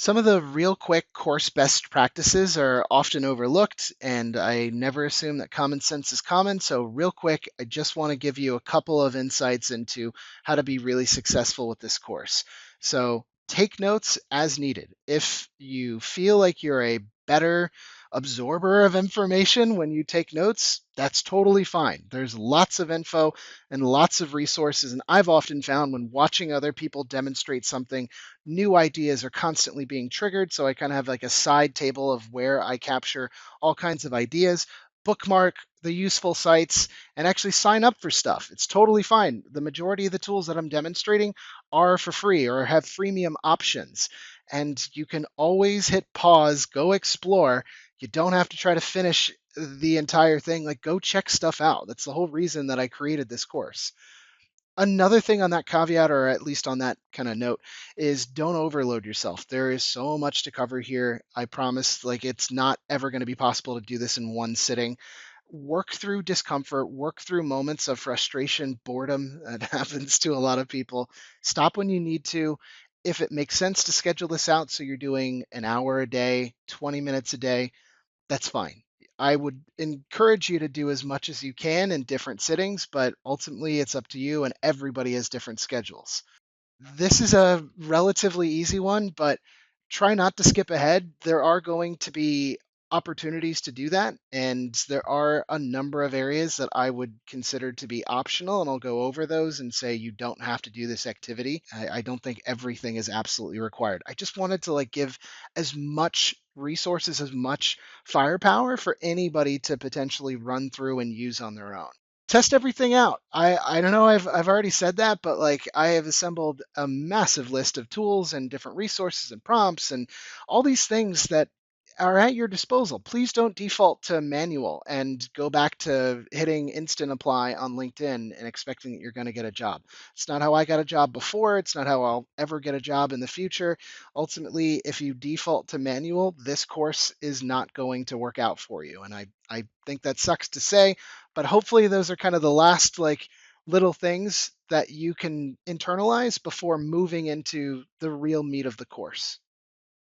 Some of the real quick course best practices are often overlooked, and I never assume that common sense is common. So, real quick, I just want to give you a couple of insights into how to be really successful with this course. So, take notes as needed. If you feel like you're a better absorber of information when you take notes, that's totally fine. There's lots of info and lots of resources, and I've often found when watching other people demonstrate something, new ideas are constantly being triggered. So I kind of have like a side table of where I capture all kinds of ideas, bookmark the useful sites, and actually sign up for stuff. It's totally fine. The majority of the tools that I'm demonstrating are for free or have freemium options. And you can always hit pause, go explore. You don't have to try to finish the entire thing. Like, go check stuff out. That's the whole reason that I created this course. Another thing on that caveat, or at least on that kind of note, is don't overload yourself. There is so much to cover here. I promise, like, it's not ever going to be possible to do this in one sitting. Work through discomfort, work through moments of frustration, boredom that happens to a lot of people. Stop when you need to. If it makes sense to schedule this out so you're doing an hour a day, 20 minutes a day, that's fine. I would encourage you to do as much as you can in different sittings, but ultimately it's up to you, and everybody has different schedules. This is a relatively easy one, but try not to skip ahead. There are going to be opportunities to do that, and there are a number of areas that I would consider to be optional, and I'll go over those and say you don't have to do this activity. I don't think everything is absolutely required. I just wanted to like give as much resources, as much firepower for anybody to potentially run through and use on their own. Test everything out. I don't know, I've already said that, but like I have assembled a massive list of tools and different resources and prompts and all these things that are at your disposal. Please don't default to manual and go back to hitting instant apply on LinkedIn and expecting that you're going to get a job. It's not how I got a job before. It's not how I'll ever get a job in the future. Ultimately, if you default to manual, this course is not going to work out for you. And I think that sucks to say, but hopefully those are kind of the last like little things that you can internalize before moving into the real meat of the course.